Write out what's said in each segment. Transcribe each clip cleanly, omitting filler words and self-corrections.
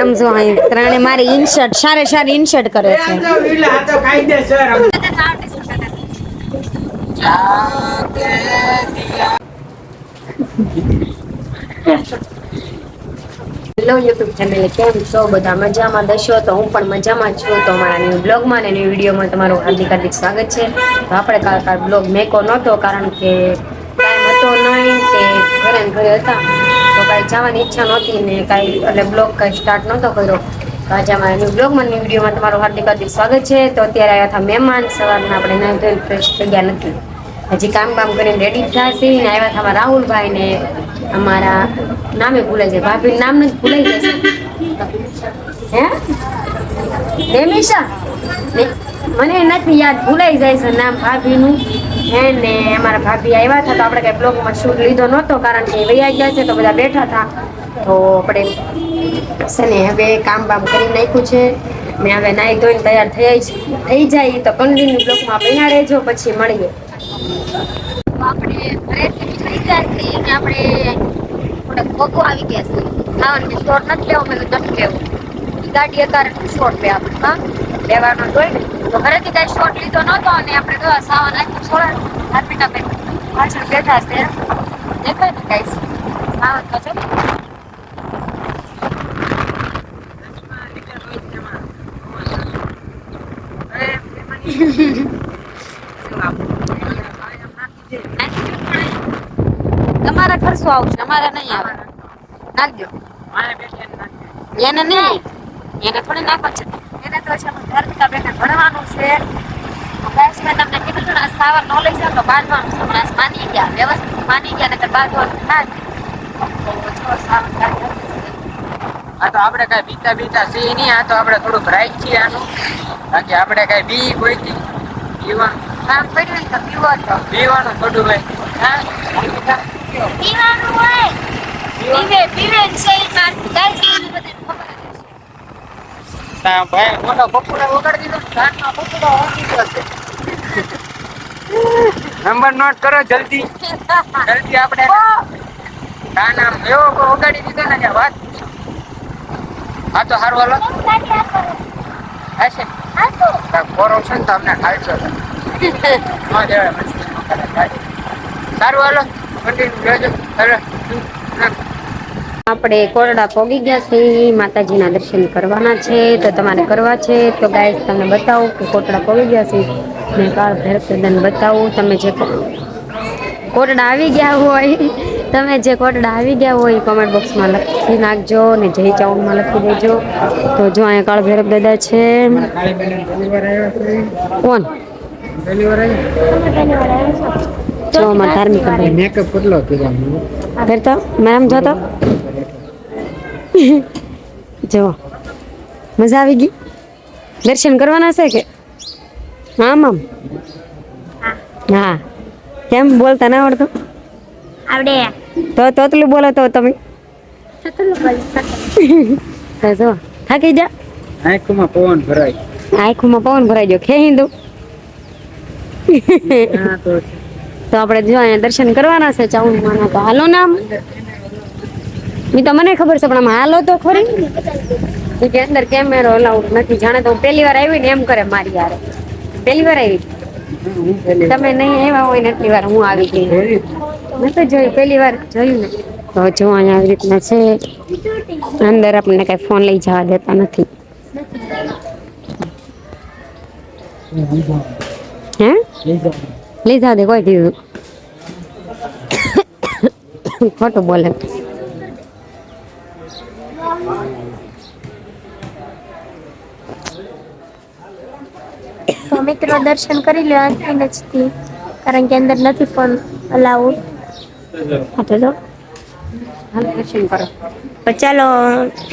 આમ જો અહીં ત્રણે મારી ઇન્શર્ટ સારી ઇન્શર્ટ કરે છે. હેલો યુટ્યુબ ચેનલ, કેમ છો બધા? મજામાં દશો તો હું પણ મજામાં છું. તો અમારા ન્યૂ બ્લોગમાં અને ન્યૂ વિડીયોમાં તમારું હાર્દિક સ્વાગત છે. તો આપણે કાલ બ્લોગ મેકો નહોતો કારણ કે ટાઈમ હતો નહીં કે ઘરે ઘરે હતા, તો કાંઈ જવાની ઈચ્છા નહોતી ને કાંઈ એટલે બ્લોગ કાંઈ સ્ટાર્ટ નહોતો કર્યો. તો આજે અમારા ન્યૂ બ્લોગમાં ન્યૂ વિડીયોમાં તમારું હાર્દિક સ્વાગત છે. તો અત્યારે આવ્યા હતા મહેમાન, સવારના આપણે નાઈ ધોઈને ફ્રેશ થઈ ગયા નથી, હજી કામ કરીને રેડી થયા છે ને આવ્યા હતા અમારા રાહુલભાઈ ને અમારા નામે ભૂલાઈ જાય, ભાભી નામ નથી ભૂલાઈ જશે હે દેમિશા, મને નથી યાદ, ભૂલાઈ જાય છે નામ ભાભીનું હે ને. અમારા ભાભી આવ્યા હતા તો આપણે કઈ બ્લોગમાં શૂટ લીધો નહોતો કારણ કે વૈયા ગયા છે તો બધા બેઠા હતા. તો આપણે છે ને હવે કામ બામ કરી નાખ્યું છે ને હવે નાહી ધોઈને તૈયાર થઈ જાય તો કન્ટિન્યુ બ્લોગમાં બન્યા રહેજો, પછી મળીએ. આપણે ઘરેથી નીકળી ગયા છીએ ને આપણે થોડાક ભોગો આવી ગયા છે. ખાવાનું શોર્ટ નથી લેવો, મેં નથી લેવું ગાડી અત્યારે શોર્ટ લે આપણે હા લેવાનો જોઈ ને. તો ઘરેથી કઈ શોર્ટ લીધો નહોતો અને આપણે તો સાવા નાખ્યું છોડા હાથીના બેન પાછળ બેઠા છે, દેખાય ને કઈ સાવન તો છે. તમારા ખર્ચો આવશે, અમારે નહીં આવે. નાખજો એને નહીં, એને થોડી નાખો છે, એને તો છે ધરતીકા બેને ભણવાનું છે. બસ મેં તમને કીધું હતું ને સાવર નો લઈ જાવ તો બાંધવાનું છે. હમણાં માની ગયા, વ્યવસ્થિત માની ગયા, નકર બાંધવાનું થાય. તો સાવર આ તો આપણે કઈ બીતા છે નહીં, આ તો આપણે થોડુંક રાઈટ છીએ આનું, બાકી આપણે કઈ બી કોઈ પીવાનું કામ પડ્યું તો પીવાનું થોડું ભાઈ હા પીવાનું હોય પીવે છે ભાઈ મોટો બપોરે વગાડી દીધો, કાનમાં બપોરો વાગી ગયો છે. નંબર નોટ કરો જલ્દી આપણે કાના એવો વગાડી દીધો ને વાત. હા તો સારું હાલો હશે કોરો છે ને તમને ખાલશો સારું હાલો કન્ટિન્યુ રહેજો. આપણે કોરડા પોગી ગયા છે, માતાજીના દર્શન કરવાના છે તો તમારે કરવા છે. તો ગાઈસ તમને બતાવું કે કોટડા પોગી ગયા છે ને કાળ ભૈરવદાદાને બતાવું. તમે જે કોટડા આવી ગયા હોય કોમેન્ટ બોક્સમાં લખી નાખજો ને જય ચાઉનમાં લખી દેજો. તો જો અહીંયા કાળ ભૈરવદાદા છે. કોણ જો અમારા ધાર્મિક મેકઅપ કેટલો કરતા મેમ જોતો જો મજા આવી ગઈ. દર્શન કરવાના છે કે હા મમ હા કેમ બોલતા ના આવડતું? આવડે તો તોતલું બોલો તો તમે જો થાકી જા. આંખમાં પવન ભરાઈ ગયો ખેહી દઉં. તો આપણે જો અહીંયા દર્શન કરવાના છે ચાઉમાના. તો હાલો નામ એ તો મને ખબર છે પણ આમ હાલો તો ખરી કે અંદર કેમેરો અલાઉડ નથી. જાણે તો હું પહેલી વાર આવી ને એમ કરે મારી યાર. પહેલી વાર આવી તમે નહીં આવ્યા હોય ને એટલી વાર હું આવી ગઈ. મેં તો જોયું પહેલી વાર જોયું ને. તો જો અહીંયા આવી રીતના છે, અંદર આપણને કઈ ફોન લઈ જવા દેતા નથી. હે લઈ જવા દે કોઈ દીધું ખોટું બોલે. તો મિત્રો દર્શન કરી લો આજથી, કારણ કે અંદર નથી ફોન અલાઉડ. હા તો જો દર્શન કરો. તો ચાલો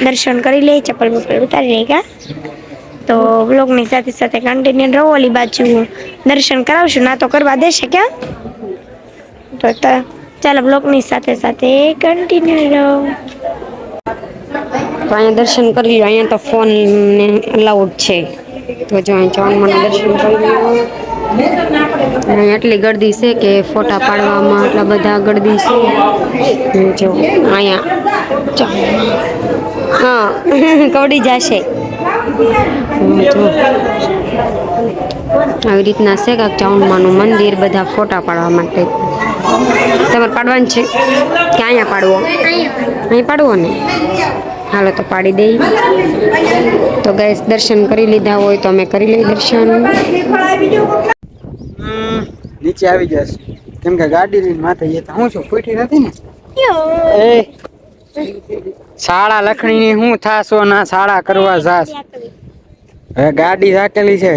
દર્શન કરી લઈએ, ચપ્પલ બપ્પલ ઉતારી લઈએ કા. તો બ્લોગની સાથે સાથે કન્ટિન્યુ રહો. ઓલી બાજુ દર્શન કરાવશું ના તો કરવા દેશે ક્યાં. તો ચાલો બ્લોગની સાથે સાથે કન્ટિન્યુ રહો. તો અહીંયા દર્શન કરી લો. અહીંયા તો ફોન ને અલાઉડ છે. તો જો અહીં ચાઉમાના દર્શન કરી લો. એટલી ગળદી છે કે ફોટા પાડવામાં એટલા બધા ગળદી છે. જો અહીંયા હા કવડી જશે આવી રીતના છે કાંક ચાઉંડમાનું મંદિર બધા ફોટા પાડવા માટે તમારે પાડવાનું છે કે અહીંયા પાડવો અહીં પાડવો ને હાલો તો પાડી દઈ તો ગેસ દર્શન કરી લીધા હોય તો અમે કરી લઈ દર્શન નીચે આવી જશે કેમ કે ગાડી લઈને માથે જતા હું છું ફૂટી નથી ને એ શાળા લખણીની હું થાશો ના શાળા કરવા જાસ હવે ગાડી રાખેલી છે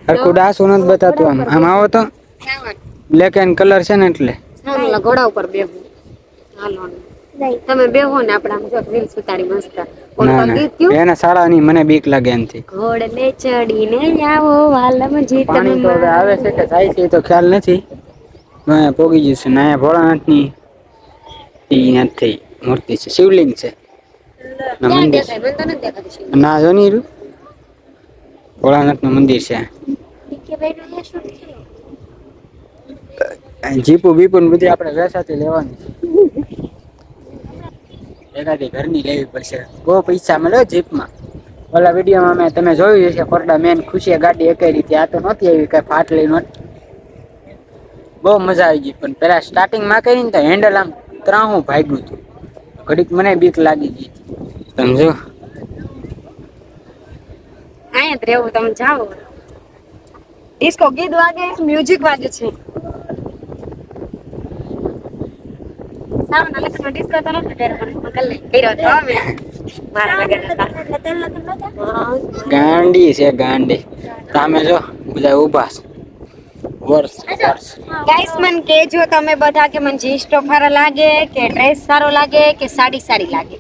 હરખું ડાસું નથી બતાતું આમ આવો તો બ્લેક એન્ડ કલર છે ને એટલે ઘોડા ઉપર બેહવું હાલો તમે બેહો ને આપણે આમ જો રીલ્સ ઉતારી મસ્ત ના ના એના શાળાની મને બીક લાગે એનથી ઘોડને ચડીને આવો વાલમ જીત પાણી તો હવે આવે છે કે જાય છે એ તો ખ્યાલ નથી અહીંયા પોગી જશે ને અહીંયા ભોળાનાથની ઈ નથી મૂર્તિ છે શિવલિંગ છે ના મંદિર ના જો નહીં ભોળાનાથનું મંદિર છે જીપુ બીપુ ને બધી આપણે વેસાથી લેવાની એકાદી ઘરની લેવી પડશે બહુ પૈસા મળ્યો જીપમાં ઓલા વિડીયોમાં મેં તમે જોયું છે કોરડા મેન ખુશી ગાડી એકાઈ રીતે આ તો નહોતી આવી કઈ ફાટલી નહોતી બહુ મજા આવી ગઈ પણ પેલા સ્ટાર્ટિંગમાં કરીને તો હેન્ડલ આમ ત્રાહું ભાગ્યું હતું ઘડીક મને બીક લાગી ગઈ સમજો અહીંયા જ રહેવું તમે જાઓ ડિસ્કો ગીત વાગે મ્યુઝિક વાગે છે સાવના લક્ષમાં ડિસ્કો તો નતો કર્યો તો અમે મારા લગન હતા ગાંડી છે ગાંડી સામે જો બધા ઊભા છે વર્ષ ગાઈસ મને કહેજો તમે બધા કે મને જીન્સ ટોપ સારો લાગે કે ડ્રેસ સારો લાગે કે સાડી સારી લાગે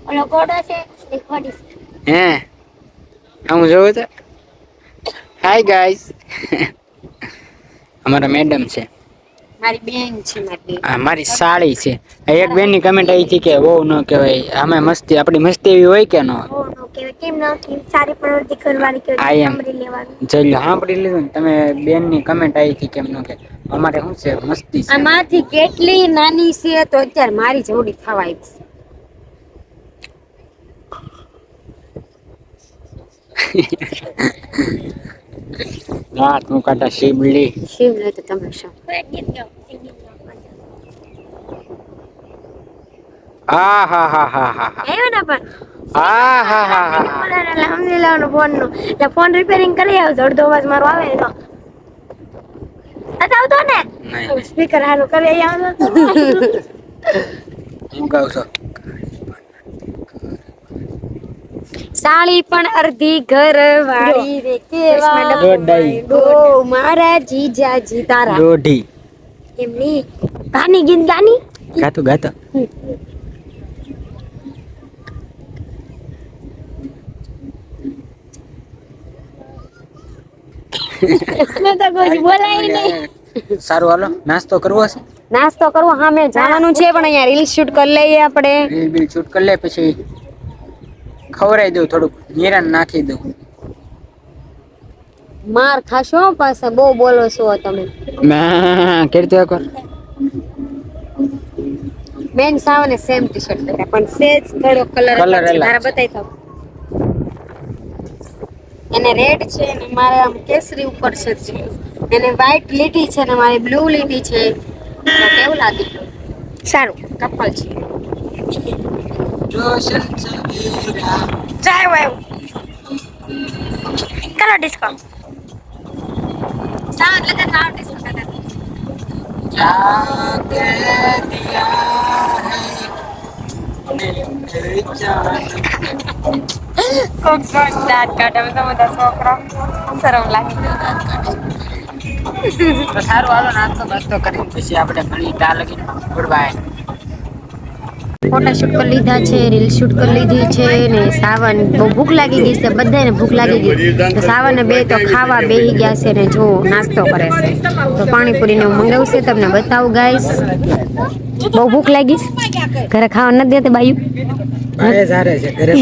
ઓલો ઘોડો છે એક ઘોડી છે હે આમ જોવો તો હાય ગાઈસ અમારા મેડમ છે મારી બેન છે મારી આ મારી સાડી છે એક બેન ની કમેન્ટ આવી હતી કે બહુ ન કહેવાય અમે મસ્તી આપણી મસ્તી એવી હોય કે ન હોય કેમ ના સારી પ્રવૃત્તિ કરવાની કે આઈ એમ સાંભળી લેવાનું જઈ સાંભળી લીધું ને તમે બેન ની કમેન્ટ આવી હતી કેમ ન કે અમારે શું છે મસ્તી છે આમાંથી કેટલી નાની છે તો અત્યારે મારી જોડી થવા આવી રાત નું કાટા શિવલી શિવ લે તો તમે શું હા હા હા હા હા આવ્યો ને પણ હા હા હા હા અલહમદુલિલ્લાહ નો ફોન નો એટલે ફોન રિપેરિંગ કરી આવજો અડધો અવાજ મારો આવે ને તો આવતો ને નહીં સ્પીકર હારું કરી આવતો હું કહું છું સાળી પણ અડધી ઘર વાળી રે કેવા દોઢાઈ. ડો મારા જીજાજી તારા દોઢી એમની ગાની ગીત ગાની ગાતો ગાતો મેં તો કોઈ બોલાય નહીં સારું હાલો નાસ્તો કરવો છે નાસ્તો કરવો હા મેં જવાનું છે પણ અહીંયા રીલ શૂટ કરી લઈએ આપણે રીલ બિલ શૂટ કરી લે પછી ખવડાવી દઉં થોડુંક નિરાન નાખી દઉં માર ખાશો પાસે બહુ બોલો છો તમે મેં કરતો એકવાર બેન સાવને સેમ ટી શર્ટ પહેર્યા પણ સેજ થોડો કલર Colour અલગ મારા છે. બતાવી દો એને રેડ છે અને મારે આમ કેસરી ઉપર છે એને વ્હાઈટ લીટી છે અને મારી બ્લુ લીટી છે તો કેવું લાગે સારું કપલ છે જાય વાય કરો ડિસ્કો સાવન લગન આવ ડિસ્કો કરતા કોક સોચ દાંત કાઢે તો બધા છોકરા શરમ લાગે તો સારું હાલો નાસ્તો બાસ્તો કરીને પછી આપણે ઘણી દાળ લગી ગુડ બાય ફોટા શૂટ કરી લીધા છે રીલ શૂટ કરી લીધી છે ને સાવન બહુ ભૂખ લાગી ગઈ છે બધાને ભૂખ લાગી ગઈ તો સાવન બે તો ખાવા બેહી ગયા છે ને જો નાસ્તો કરે છે તો પાણીપુરીને હું મંગાવશે તમને બતાવું ગાઈસ બહુ ભૂખ લાગી ઘરે ખાવા નથી દેતી બાયું ભાઈ સારે છે ઘરે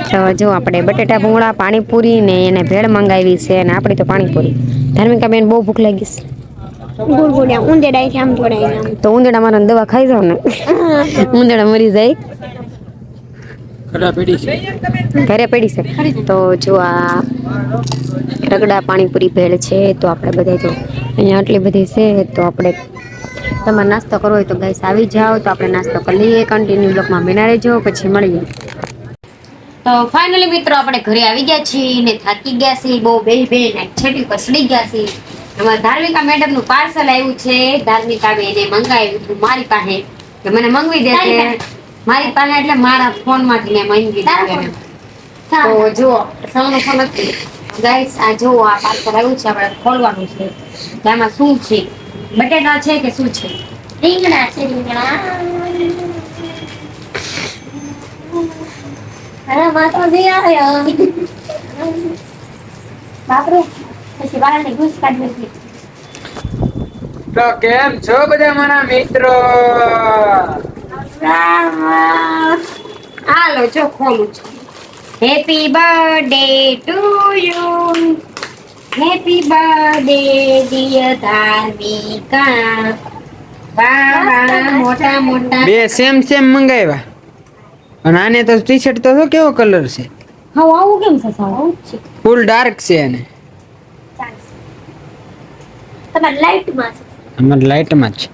તો જો આપણે બટેટા ભૂંગળા પાણીપુરી ને એને ભેળ મંગાવી છે અને આપણી તો પાણીપુરી ધાર્મિકા બેન બહુ ભૂખ લાગી છે ગુડગુડિયા ઊંધેડાઈ છે આમ થોડા આમ તો ઉંદરડા મારા દવા ખાઈ જાવ ને ઉંદરડા મરી જાય ખડા પડી છે. ઘરે પડી છે. તો જો આ રગડા પાણીપુરી ભેળ છે. તો આપણે બધા જો અહીંયા આટલી બધી છે. તો આપણે તમારે નાસ્તો કરવો હોય તો ગાઈસ આવી જાઓ. તો આપણે નાસ્તો કરી લઈએ. કન્ટિન્યુ બ્લોકમાં બના રહેજો. પછી મળીએ. તો ફાઇનલી મિત્રો આપણે ઘરે આવી ગયા છીએ ને થાકી ગયા છીએ બહુ બે ને છેટી પર સડી ગયા છીએ. અમારા ધાર્મિકા મેડમ નું પાર્સલ આવ્યું છે. ધાર્મિકા એને મંગાવ્યું હતું મારી પાસે કે મને મંગવી દેશે મારી પાસે એટલે મારા ફોન માંથી મેં મંગવી દીધું. તો જુઓ સૌનો ફોન નથી ગાઈસ. આ જુઓ આ પાર્સલ આવ્યું છે. આપણે ખોલવાનું છે. આમાં શું છે? બટેટા છે કે શું છે? રીંગણા છે. રીંગણા અરે માથો નહીં આવ્યો બાપરે. પછી બહારની ઘૂસ કાઢી હતી. તો કેમ છો બધા મારા મિત્રો? હાલો જો ખોલું છું. Happy birthday to you. Happy birthday dear Dharmika. વાહ મોટા મોટા બે સેમ મંગાવ્યા. અને આને તો ટી શર્ટ તો શું કેવો કલર છે? હા આવું કેમ છે સાવ? આવું જ છે. ફૂલ ડાર્ક છે અને તમારે લાઈટમાં છે. અમાર લાઈટમાં છે.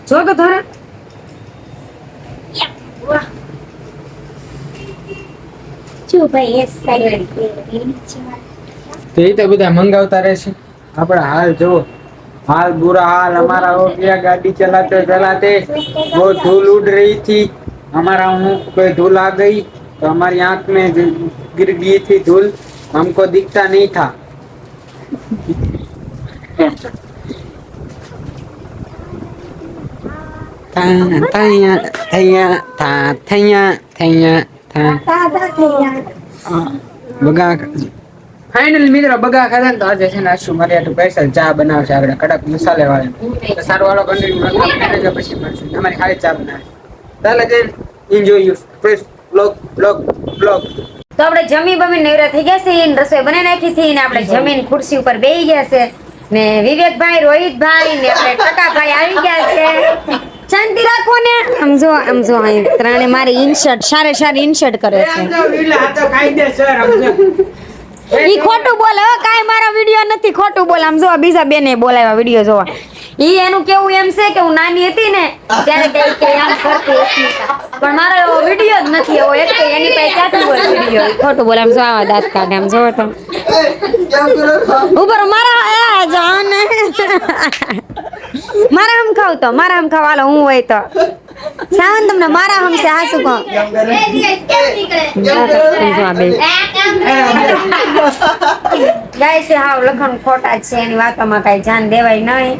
જો તો થોડા વાહ જો ભાઈ એ સાઈડ તો એ તો બધા મંગાવતા રહેશે. આપણા હાલ જો हाल बुरा हाल हमारा हो गया. गाड़ी चलाते चलाते वो धूल उड़ रही थी. हमारा मुंह पे धूल आ गई तो हमारी आंख में गिर गई थी धूल. हमको दिखता नहीं था. બગા ફાઇનલ મિત્રો બગા ખાધા ને તો આજે છે ને આશુ મારી આટલું સ્પેશિયલ ચા બનાવશે. આપણે કડક મસાલે વાળી તો સારું વાળો કન્ટિન્યુ પછી મળશું. તમારી ખાલી ચા બનાવે. ચાલે જઈને એન્જોય યુ ફર્સ્ટ બ્લોગ. તો આપણે જમી બમી નવરા થઈ ગયા છે ને રસોઈ બનાવી નાખી હતી ને આપણે જમીન ખુરશી ઉપર બેહી ગયા છે ને વિવેકભાઈ રોહિતભાઈ ને આપણે ટકાભાઈ આવી ગયા છે. શાંતિ રાખો ને. સમજો અહીં ત્રણે મારી ઇન્શર્ટ સારી ઇન્શર્ટ કરે છે. ઈ ખોટું બોલે હો. કાઈ મારો વિડિયો નથી ખોટું બોલે. આમ જો બીજા બેને બોલાવ્યા વિડિયો જોવા. ઈ એનું કેવું એમ છે કે હું નાની હતી ને ત્યારે કઈ કે આમ કરતી હતી પણ મારો વિડિયો જ નથી એવો એક એની પાસે ક્યાંથી બોલ વિડિયો. ખોટું બોલે. આમ જો આવા દાંત કાઢે. આમ જો તો ઉપર મારા જાન મારા હમ ખાવ તો મારા હમ ખાવાલો હું હોય તો સાવન તમને મારા હમ છે હાસુ કહો. ગાય છે હાવ લખન ખોટા છે. એની વાતોમાં કઈ જાન દેવાય નહીં.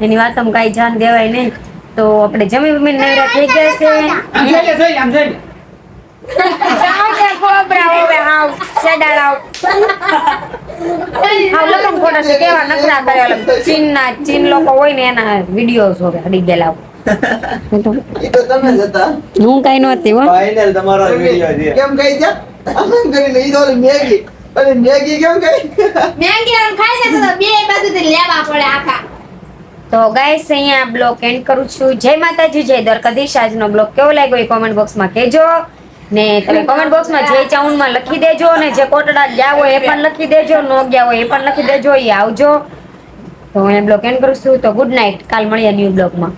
એની વાતોમાં કઈ જાન દેવાય નહીં. તો આપણે જમી બમી નવરા થઈ ગયા છે. ચીન લોકો હોય ને એના વિડીયો જોવે અડી ગયેલા. હું કઈ નહોતી હો. ફાઇનલ તમારો વિડિયો છે. કેમ કઈ છે? આમ કરીને ઈ તો મેગી. અરે મેગી કેમ કઈ? મેંગી આમ ખાઈ છે તો બે બાજુથી લેવા પડે આખા. તો ગાઈસ અહીંયા બ્લોગ એન્ડ કરું છું. જય માતાજી જય દ્વારકાધીશ. આજનો બ્લોગ કેવો લાગ્યો એ કોમેન્ટ બોક્સમાં કહેજો ને તમે કોમેન્ટ બોક્સમાં જે ચાઉનમાં લખી દેજો ને જે કોટડા ગયા હોય એ પણ લખી દેજો. નો ગયા હોય એ પણ લખી દેજો. એ આવજો. તો અહીંયા બ્લોગ એન્ડ કરું છું. તો ગુડ નાઇટ. કાલ મળીએ ન્યુ બ્લોગમાં.